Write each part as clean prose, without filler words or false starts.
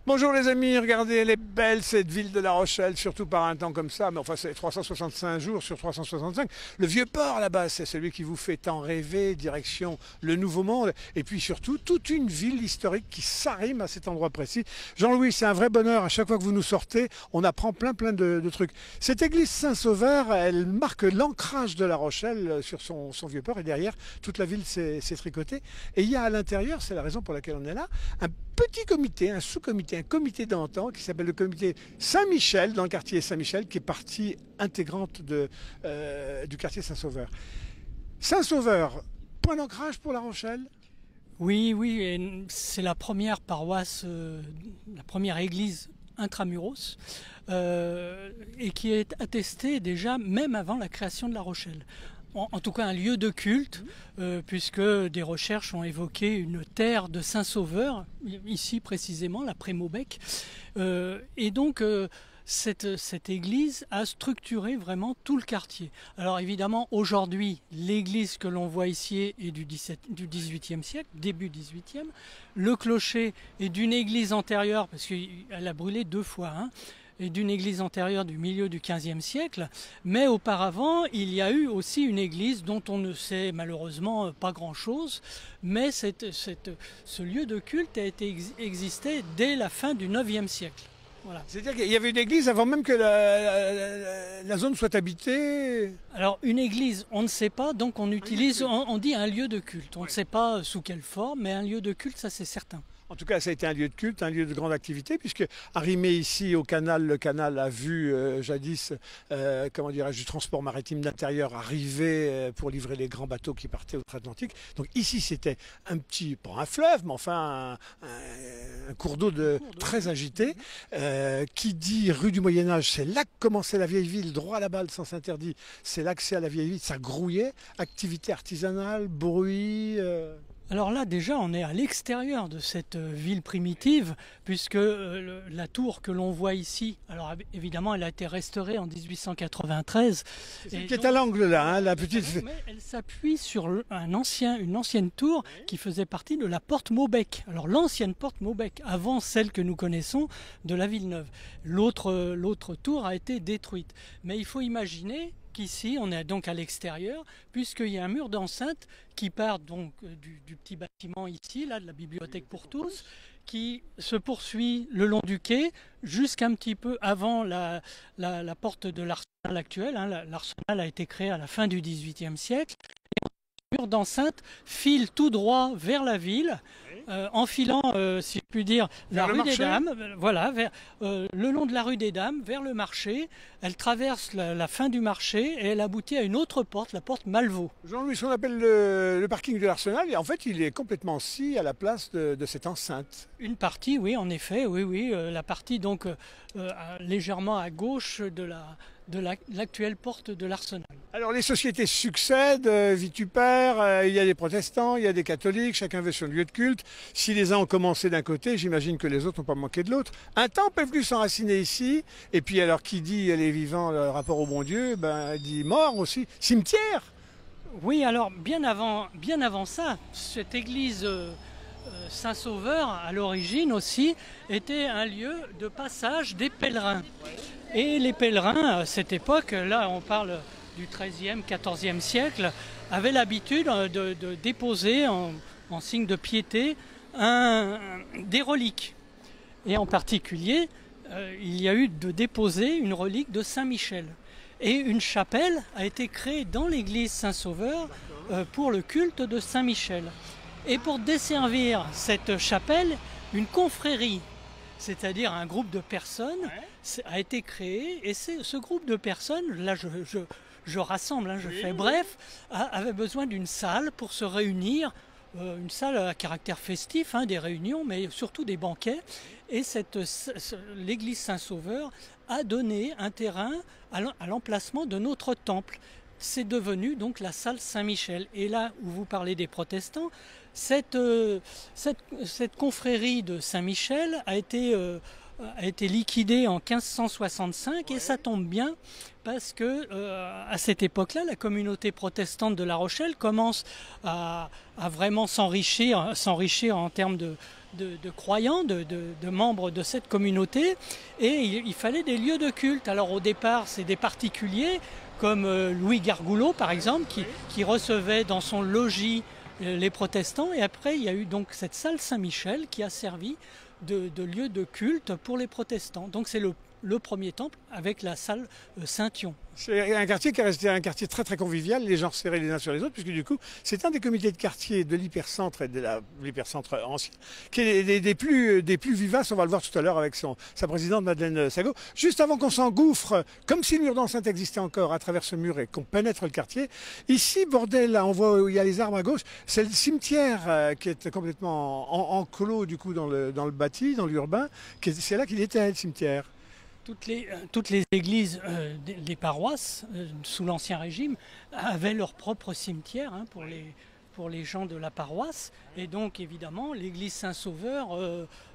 Bonjour les amis, regardez, elle est belle cette ville de La Rochelle, surtout par un temps comme ça, mais enfin c'est 365 jours sur 365. Le vieux port là-bas, c'est celui qui vous fait tant rêver, direction le Nouveau Monde, et puis surtout toute une ville historique qui s'arrime à cet endroit précis. Jean-Louis, c'est un vrai bonheur, à chaque fois que vous nous sortez, on apprend plein de trucs. Cette église Saint-Sauveur, elle marque l'ancrage de La Rochelle sur son vieux port, et derrière, toute la ville s'est tricotée. Et il y a à l'intérieur, c'est la raison pour laquelle on est là, un petit comité, un sous-comité, un comité d'antan qui s'appelle le comité Saint-Michel, dans le quartier Saint-Michel, qui est partie intégrante du quartier Saint-Sauveur. Saint-Sauveur, point d'ancrage pour La Rochelle? Oui, c'est la première paroisse, la première église intramuros, et qui est attestée déjà même avant la création de La Rochelle. En tout cas un lieu de culte, puisque des recherches ont évoqué une terre de Saint-Sauveur, ici précisément, la Pré-Maubec. Et donc cette église a structuré vraiment tout le quartier. Alors évidemment, aujourd'hui, l'église que l'on voit ici est du XVIIIe siècle, début XVIIIe. Le clocher est d'une église antérieure, parce qu'elle a brûlé 2 fois, hein, et d'une église antérieure du milieu du XVe siècle, mais auparavant il y a eu aussi une église dont on ne sait malheureusement pas grand-chose, mais ce lieu de culte a existé dès la fin du IXe siècle. Voilà. C'est-à-dire qu'il y avait une église avant même que la zone soit habitée? Alors une église, on ne sait pas, donc on utilise, on dit un lieu de culte. On ne sait pas sous quelle forme, mais un lieu de culte, ça c'est certain. En tout cas, ça a été un lieu de culte, un lieu de grande activité, puisque arrimé ici au canal, le canal a vu jadis, comment dirais-je, du transport maritime d'intérieur arriver pour livrer les grands bateaux qui partaient outre-Atlantique. Donc ici, c'était pas un fleuve, mais enfin un cours d'eau très agité. Qui dit rue du Moyen-Âge, c'est là que commençait la vieille ville, droit à la balle, sens interdit. C'est l'accès à la vieille ville, ça grouillait, activité artisanale, bruit. Alors là déjà on est à l'extérieur de cette ville primitive, puisque la tour que l'on voit ici, alors évidemment elle a été restaurée en 1893. C'est qui est à l'angle là, hein, la petite... Mais elle s'appuie sur une ancienne tour qui faisait partie de la porte Maubec. Alors l'ancienne porte Maubec, avant celle que nous connaissons de la Villeneuve. L'autre tour a été détruite. Mais il faut imaginer qu'ici, on est donc à l'extérieur, puisqu'il y a un mur d'enceinte qui part donc du petit bâtiment ici, là, de la bibliothèque pour tous, qui se poursuit le long du quai jusqu'un petit peu avant la porte de l'arsenal actuel. Hein. L'arsenal a été créé à la fin du XVIIIe siècle. Le mur d'enceinte file tout droit vers la ville, enfilant, si je puis dire, la rue des Dames, voilà, le long de la rue des Dames, vers le marché. Elle traverse la fin du marché et elle aboutit à une autre porte, la porte Malvaux. Jean-Louis, ce qu'on appelle le parking de l'Arsenal, en fait, il est complètement scie à la place de cette enceinte. Une partie, oui, en effet, oui, la partie donc légèrement à gauche de l'actuelle porte de l'Arsenal. Alors les sociétés succèdent, vitupèrent, il y a des protestants, il y a des catholiques, chacun veut son lieu de culte. Si les uns ont commencé d'un côté, j'imagine que les autres n'ont pas manqué de l'autre. Un temple est venu s'enraciner ici, et puis alors qui dit les vivants, le rapport au bon Dieu, dit mort aussi, cimetière. Oui, alors bien avant ça, cette église Saint-Sauveur, à l'origine aussi, était un lieu de passage des pèlerins. Et les pèlerins, à cette époque, là on parle du XIIIe, XIVe siècle, avaient l'habitude de déposer en signe de piété des reliques. Et en particulier, il y a eu de déposer une relique de Saint-Michel. Et une chapelle a été créée dans l'église Saint-Sauveur pour le culte de Saint-Michel. Et pour desservir cette chapelle, une confrérie, c'est-à-dire un groupe de personnes, a été créé. Et ce groupe de personnes, là je rassemble, hein, je fais bref, avait besoin d'une salle pour se réunir, une salle à caractère festif, hein, des réunions, mais surtout des banquets. Et l'église Saint-Sauveur a donné un terrain à l'emplacement de notre temple. C'est devenu donc la salle Saint-Michel. Et là où vous parlez des protestants, cette confrérie de Saint-Michel a été liquidée en 1565, et ça tombe bien parce que à cette époque-là, la communauté protestante de La Rochelle commence à vraiment s'enrichir en termes de croyants, de membres de cette communauté, et il fallait des lieux de culte. Alors au départ, c'est des particuliers, comme Louis Gargoulot par exemple, qui recevait dans son logis les protestants, et après il y a eu donc cette salle Saint-Michel qui a servi de lieu de culte pour les protestants. Donc c'est le premier temple avec la salle Saint-Yon. C'est un quartier qui est resté un quartier très très convivial, les gens serrés les uns sur les autres, puisque du coup, c'est un des comités de quartier de l'hypercentre et de l'hypercentre ancien, qui est des plus vivaces, on va le voir tout à l'heure avec sa présidente Madeleine Sagot. Juste avant qu'on s'engouffre, comme si le mur d'enceinte existait encore à travers ce mur et qu'on pénètre le quartier, ici, bordel, là, on voit où il y a les arbres à gauche, c'est le cimetière qui est complètement enclos du coup dans le bâti, dans l'urbain, c'est là qu'il était, le cimetière. Toutes les églises des paroisses, sous l'Ancien Régime, avaient leur propre cimetière pour les gens de la paroisse. Et donc, évidemment, l'église Saint-Sauveur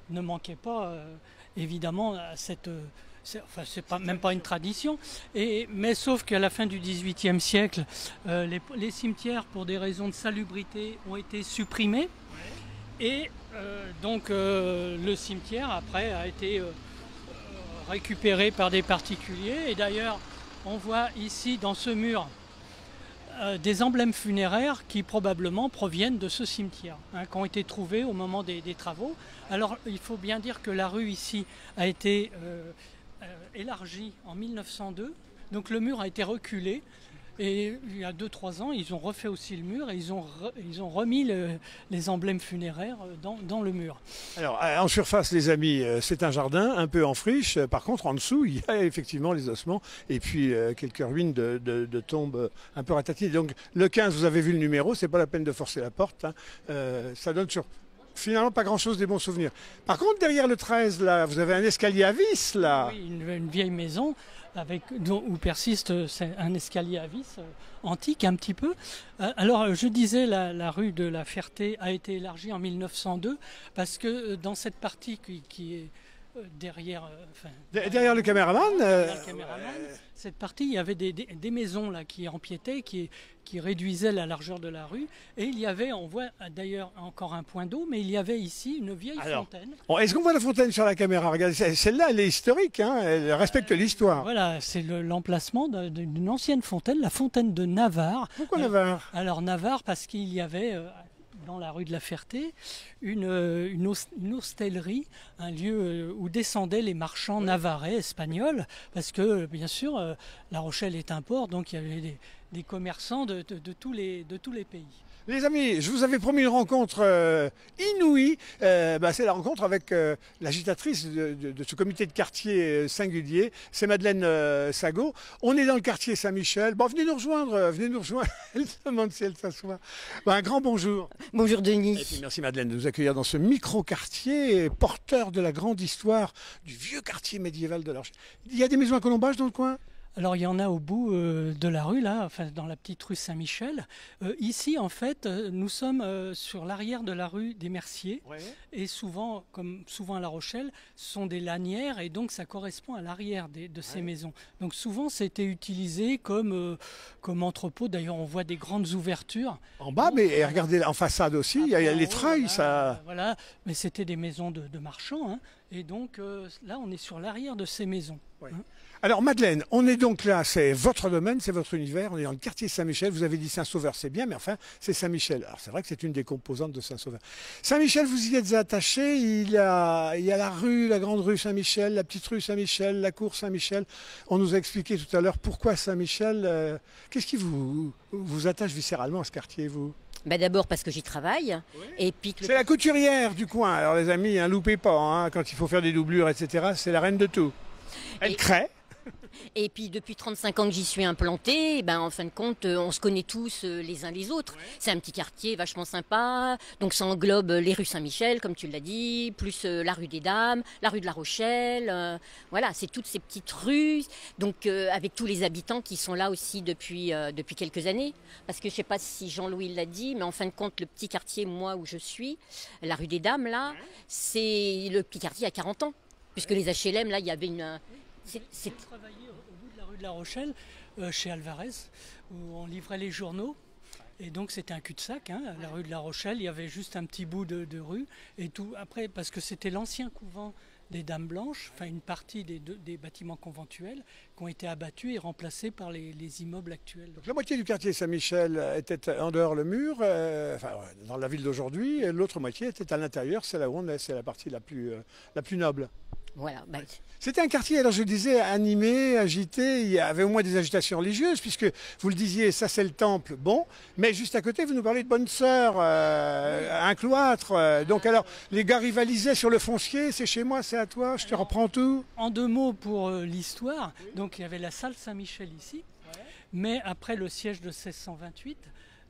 ne manquait pas, évidemment, à cette... c'est même pas une tradition. Mais sauf qu'à la fin du XVIIIe siècle, les cimetières, pour des raisons de salubrité, ont été supprimés. Et donc, le cimetière, après, a été... récupérés par des particuliers. Et d'ailleurs, on voit ici dans ce mur des emblèmes funéraires qui probablement proviennent de ce cimetière, qui ont été trouvés au moment des travaux. Alors il faut bien dire que la rue ici a été élargie en 1902, donc le mur a été reculé. Et il y a 2-3 ans, ils ont refait aussi le mur et ils ont remis les emblèmes funéraires dans le mur. Alors, en surface, les amis, c'est un jardin un peu en friche. Par contre, en dessous, il y a effectivement les ossements et puis quelques ruines de tombes un peu ratatinées. Donc, le 15, vous avez vu le numéro, c'est pas la peine de forcer la porte. Ça donne sur... Finalement, pas grand-chose des bons souvenirs. Par contre, derrière le 13, là, vous avez un escalier à vis, là. Oui, une vieille maison où persiste un escalier à vis antique un petit peu. Alors, je disais, la rue de la Ferté a été élargie en 1902 parce que dans cette partie qui est derrière le caméraman, cette partie, il y avait des maisons là qui empiétaient, qui réduisaient la largeur de la rue. Et il y avait, on voit d'ailleurs encore un point d'eau, mais il y avait ici une vieille fontaine. Est-ce qu'on voit la fontaine sur la caméra? Regardez, celle-là, elle est historique, elle respecte l'histoire. Voilà, c'est l'emplacement d'une ancienne fontaine, la fontaine de Navarre. Pourquoi Navarre? Alors Navarre, parce qu'il y avait... dans la rue de la Ferté, une hostellerie, un lieu où descendaient les marchands navarrais, espagnols, parce que, bien sûr, La Rochelle est un port, donc il y avait des commerçants de tous les pays. Les amis, je vous avais promis une rencontre inouïe. C'est la rencontre avec l'agitatrice de ce comité de quartier singulier, c'est Madeleine Sagot. On est dans le quartier Saint-Michel. Bon, venez nous rejoindre, Elle demande si elle s'assoit. Un grand bonjour. Bonjour Denis. Et puis merci Madeleine de nous accueillir dans ce micro-quartier porteur de la grande histoire du vieux quartier médiéval de La Rochelle. Il y a des maisons à colombage dans le coin? Alors il y en a au bout de la rue, là, enfin dans la petite rue Saint-Michel. Ici, en fait, nous sommes sur l'arrière de la rue des Merciers. Ouais. Et souvent, comme souvent à La Rochelle, ce sont des lanières et donc ça correspond à l'arrière de ces maisons. Donc souvent, c'était utilisé comme entrepôt. D'ailleurs, on voit des grandes ouvertures. En bas, mais regardez, en façade aussi, il y a les treuils. Voilà, mais c'était des maisons de marchands. Et donc là, on est sur l'arrière de ces maisons. Ouais. Alors Madeleine, on est donc là, c'est votre domaine, c'est votre univers, on est dans le quartier Saint-Michel, vous avez dit Saint-Sauveur, c'est bien, mais enfin, c'est Saint-Michel. Alors c'est vrai que c'est une des composantes de Saint-Sauveur. Saint-Michel, vous y êtes attaché, il y a la rue, la grande rue Saint-Michel, la petite rue Saint-Michel, la cour Saint-Michel. On nous a expliqué tout à l'heure pourquoi Saint-Michel. Qu'est-ce qui vous attache viscéralement à ce quartier, vous? D'abord parce que j'y travaille. Oui. Et puis c'est la couturière du coin. Alors les amis, loupez pas, quand il faut faire des doublures, etc. C'est la reine de tout. Elle crée. Et puis depuis 35 ans que j'y suis implantée, en fin de compte, on se connaît tous les uns les autres. Ouais. C'est un petit quartier vachement sympa, donc ça englobe les rues Saint-Michel, comme tu l'as dit, plus la rue des Dames, la rue de la Rochelle. Voilà, c'est toutes ces petites rues, donc avec tous les habitants qui sont là aussi depuis quelques années. Parce que je ne sais pas si Jean-Louis l'a dit, mais en fin de compte, le petit quartier, moi, où je suis, la rue des Dames, là, c'est le petit quartier à 40 ans. Puisque les HLM, là, il y avait une... J'ai travaillé au bout de la rue de la Rochelle, chez Alvarez, où on livrait les journaux. Et donc c'était un cul-de-sac, hein, la rue de la Rochelle, il y avait juste un petit bout de rue. Et tout après, parce que c'était l'ancien couvent des Dames Blanches, enfin une partie des bâtiments conventuels qui ont été abattus et remplacés par les immeubles actuels. Donc, la moitié du quartier Saint-Michel était en dehors le mur, dans la ville d'aujourd'hui, et l'autre moitié était à l'intérieur, c'est là où on est, c'est la partie la plus noble. Voilà. C'était un quartier, alors je disais, animé, agité, il y avait au moins des agitations religieuses, puisque vous le disiez, ça c'est le temple, bon, mais juste à côté, vous nous parlez de Bonne Sœur, un cloître, donc alors, les gars rivalisaient sur le foncier, c'est chez moi, c'est à toi, je te reprends tout. En 2 mots pour l'histoire, donc il y avait la salle Saint-Michel ici, mais après le siège de 1628,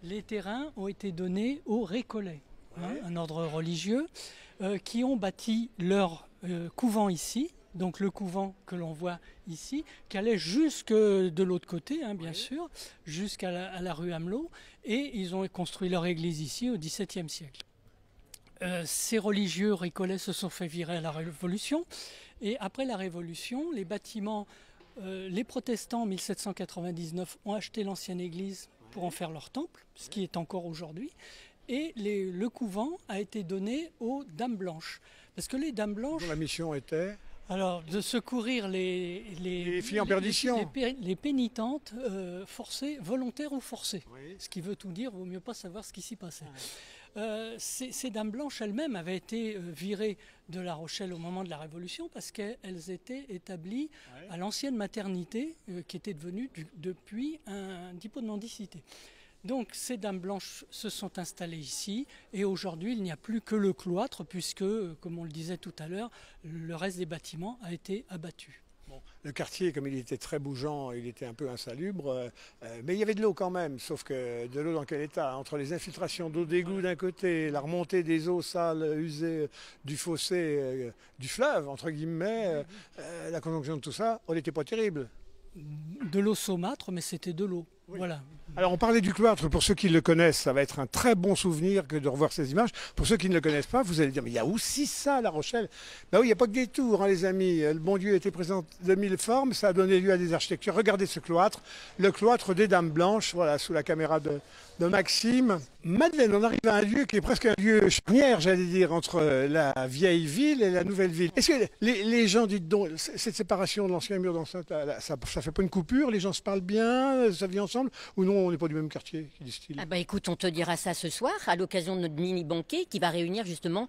les terrains ont été donnés aux Récollets, un ordre religieux, qui ont bâti leur couvent ici, donc le couvent que l'on voit ici, qui allait jusque de l'autre côté, bien sûr, jusqu'à la rue Amelot, et ils ont construit leur église ici au XVIIe siècle. Ces religieux récollets se sont fait virer à la Révolution, et après la Révolution, les bâtiments, les protestants en 1799 ont acheté l'ancienne église pour en faire leur temple, ce qui est encore aujourd'hui, et le couvent a été donné aux Dames Blanches. Parce que les Dames Blanches... Dont la mission était... Alors, de secourir les filles en perdition. Les pénitentes forcées, volontaires ou forcées. Oui. Ce qui veut tout dire, il vaut mieux pas savoir ce qui s'y passait. Ces Dames Blanches elles-mêmes avaient été virées de La Rochelle au moment de la Révolution parce qu'elles étaient établies à l'ancienne maternité qui était devenue depuis un dépôt de mendicité. Donc ces Dames Blanches se sont installées ici et aujourd'hui il n'y a plus que le cloître puisque, comme on le disait tout à l'heure, le reste des bâtiments a été abattu. Bon, le quartier, comme il était très bougeant, il était un peu insalubre, mais il y avait de l'eau quand même, sauf que de l'eau dans quel état? Entre les infiltrations d'eau d'égout d'un côté, la remontée des eaux sales usées du fossé, du fleuve, entre guillemets, la conjonction de tout ça, on n'était pas terrible. De l'eau saumâtre, mais c'était de l'eau. Oui. Voilà. Alors on parlait du cloître, pour ceux qui le connaissent, ça va être un très bon souvenir que de revoir ces images. Pour ceux qui ne le connaissent pas, vous allez dire, mais il y a aussi ça, La Rochelle. Ben oui, il n'y a pas que des tours, les amis. Le bon Dieu était présent de mille formes, ça a donné lieu à des architectures. Regardez ce cloître, le cloître des Dames Blanches, voilà, sous la caméra de Maxime. Madeleine, on arrive à un lieu qui est presque un lieu charnière, j'allais dire, entre la vieille ville et la nouvelle ville. Est-ce que les gens, dites donc, cette séparation de l'ancien mur d'enceinte, ça fait pas une coupure? Les gens se parlent bien, ça vit ensemble? Ou non, on n'est pas du même quartier, disent-ils? Ah bah écoute, on te dira ça ce soir, à l'occasion de notre mini-banquet qui va réunir justement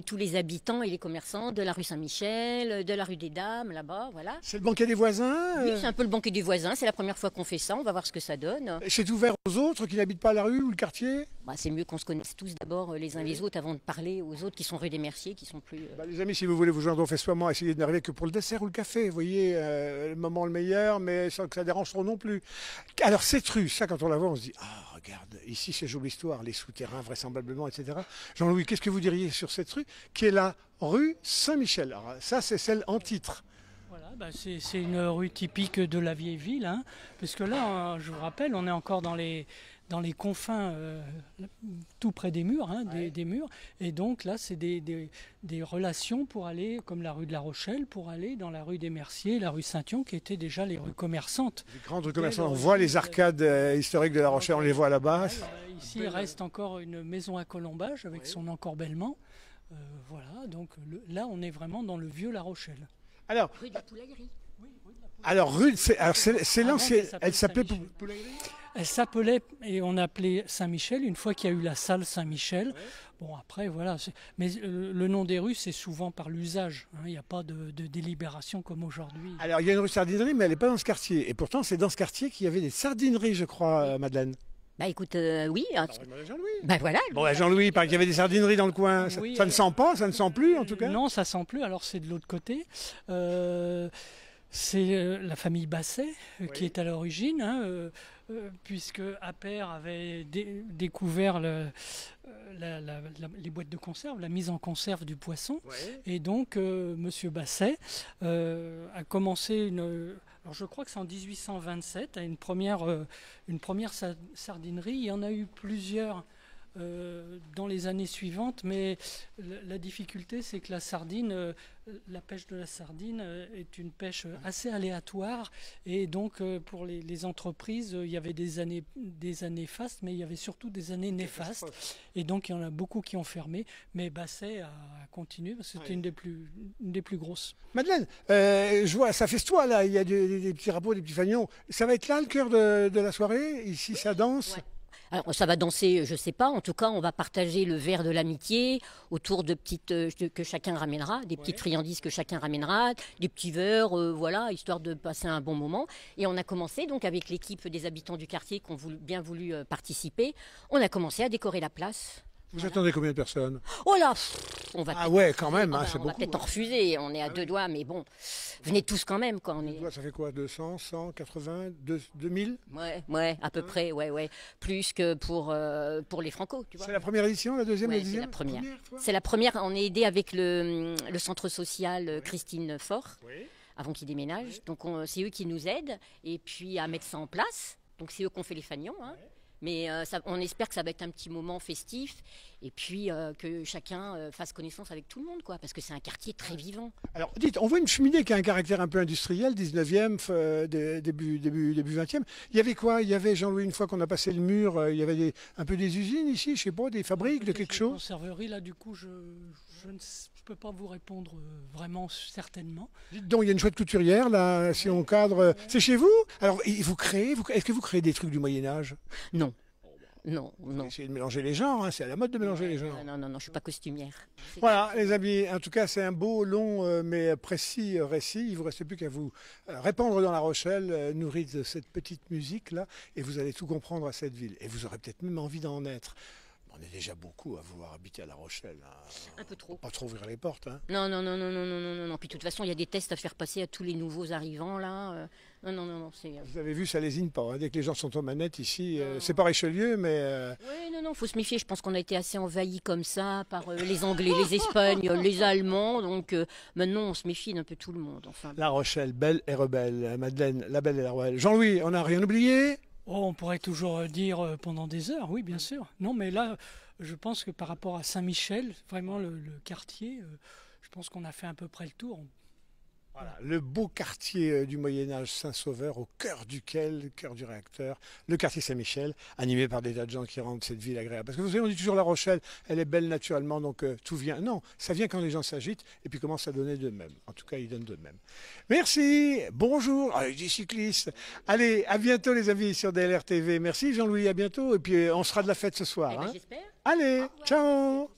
tous les habitants et les commerçants de la rue Saint-Michel, de la rue des Dames, là-bas, voilà. C'est le banquet des voisins? Oui, c'est un peu le banquet des voisins, c'est la première fois qu'on fait ça, on va voir ce que ça donne. C'est ouvert aux autres qui n'habitent pas la rue ou le quartier? Bah, c'est mieux qu'on se connaisse tous d'abord les uns les autres avant de parler aux autres qui sont rue des Merciers, qui sont plus... les amis, si vous voulez vous joindre au festoiement, essayez de n'arriver que pour le dessert ou le café, vous voyez, le moment le meilleur, mais sans que ça dérange trop non plus. Alors cette rue, ça quand on la voit, on se dit, ah regarde, ici c'est jolie histoire, les souterrains vraisemblablement, etc. Jean-Louis, qu'est-ce que vous diriez sur cette rue, qui est la rue Saint-Michel? Alors ça c'est celle en titre. Voilà, c'est une rue typique de la vieille ville, puisque là, je vous rappelle, on est encore dans les confins, tout près des murs, des murs. Et donc là, c'est des relations pour aller, comme la rue de la Rochelle, pour aller dans la rue des Merciers, la rue Saint-Yon, qui étaient déjà les rues commerçantes. Les grandes rues commerçantes, on voit les arcades historiques de la Rochelle, on les voit là-bas. Ici, il reste encore une maison à colombage avec son encorbellement. Voilà, donc là, on est vraiment dans le vieux La Rochelle. Alors, rue de la Poulaillerie. Alors, c'est l'ancienne. Elle s'appelait Poulaillerie? Elle s'appelait, et on appelait Saint-Michel, une fois qu'il y a eu la salle Saint-Michel. Ouais. Bon, après, voilà. Mais le nom des rues, c'est souvent par l'usage. Il n'y a pas de délibération comme aujourd'hui. Alors, il y a une rue Sardinerie, mais elle n'est pas dans ce quartier. Et pourtant, c'est dans ce quartier qu'il y avait des sardineries, je crois, Madeleine. Bah écoute, oui. Jean-Louis. Bah voilà. Bon, Jean-Louis, il paraît qu'il y avait des sardineries dans le coin. Oui, ça ne sent pas, ça ne sent plus, en tout cas? Non, ça ne sent plus. Alors, c'est de l'autre côté. C'est la famille Basset qui est à l'origine, puisque Appert avait découvert les boîtes de conserve, la mise en conserve du poisson. Ouais. Et donc, Monsieur Basset a commencé alors je crois que c'est en 1827, à une première sardinerie. Il y en a eu plusieurs dans les années suivantes, mais la difficulté c'est que la sardine, la pêche de la sardine est une pêche assez aléatoire, et donc pour les entreprises, il y avait des années fastes, mais il y avait surtout des années néfastes, et donc il y en a beaucoup qui ont fermé, mais Basset a continué parce que c'était une des plus grosses. Madeleine, je vois, ça festoie là, il y a des petits rapeaux, des petits fanions. Ça va être là le cœur de la soirée? Ici, ça danse? Ouais. Alors, ça va danser, je sais pas. En tout cas, on va partager le verre de l'amitié autour de petites que chacun ramènera, des petites friandises que chacun ramènera, des petits verres, voilà, histoire de passer un bon moment. Et on a commencé donc avec l'équipe des habitants du quartier qui ont bien voulu participer. On a commencé à décorer la place. Vous attendez combien de personnes? Oh là, on va ouais, quand même, hein, c'est on va beaucoup. peut-être en refuser. On est à deux doigts, mais bon, venez tous quand même. Quoi. Ça fait quoi, 200, 100, 80, 2000? Ouais, à peu près, ouais. Plus que pour les Franco, tu vois. C'est la première édition, la deuxième, la dixième? C'est la première. C'est la première. On est aidé avec le centre social Christine Faure, avant qu'il déménage. Donc c'est eux qui nous aident, et puis à mettre ça en place. Donc c'est eux qui ont fait les fanions. Hein. Mais on espère que ça va être un petit moment festif, et puis que chacun fasse connaissance avec tout le monde, quoi, parce que c'est un quartier très vivant. Alors, dites, on voit une cheminée qui a un caractère un peu industriel, 19e, début 20e. Il y avait quoi? Il y avait, Jean-Louis, une fois qu'on a passé le mur, il y avait un peu des usines ici, je sais pas, des fabriques de quelque chose? Conserverie, là, du coup, je ne peux pas vous répondre vraiment certainement. Dites donc, il y a une chouette couturière, là, si on cadre. C'est chez vous? Alors, est-ce que vous créez des trucs du Moyen-Âge? Non. Non. Essayez de mélanger les genres, hein, c'est à la mode de mélanger les genres. Non, je suis pas costumière. Voilà, les amis, en tout cas, c'est un beau, long, mais précis récit. Il ne vous reste plus qu'à vous répandre dans La Rochelle, nourri de cette petite musique-là, et vous allez tout comprendre à cette ville. Et vous aurez peut-être même envie d'en être. On est déjà beaucoup à vouloir habiter à La Rochelle. Hein. Un peu trop. Pas trop ouvrir les portes. Hein. Non. Puis de toute façon, il y a des tests à faire passer à tous les nouveaux arrivants là. Non. Vous avez vu, ça lésine pas. Hein. Dès que les gens sont aux manettes ici, c'est pas Richelieu, mais. Oui, non, faut se méfier. Je pense qu'on a été assez envahis comme ça par les Anglais, les Espagnols, les Allemands. Donc maintenant, on se méfie d'un peu tout le monde. Enfin. La Rochelle, belle et rebelle. Madeleine, la belle et la rebelle. Jean-Louis, on n'a rien oublié? Oh, on pourrait toujours dire pendant des heures, oui, bien sûr. Non, mais là, je pense que par rapport à Saint-Michel, vraiment le quartier, je pense qu'on a fait à peu près le tour. Voilà, le beau quartier du Moyen-Âge Saint-Sauveur, au cœur duquel, cœur du réacteur, le quartier Saint-Michel, animé par des tas de gens qui rendent cette ville agréable. Parce que vous savez, on dit toujours La Rochelle, elle est belle naturellement, donc tout vient. Non, ça vient quand les gens s'agitent et puis commencent à donner d'eux-mêmes. En tout cas, ils donnent d'eux-mêmes. Merci, bonjour, des cyclistes. Allez, à bientôt les amis sur DLR TV. Merci Jean-Louis, à bientôt. Et puis on sera de la fête ce soir. Hein. J'espère. Allez, ciao.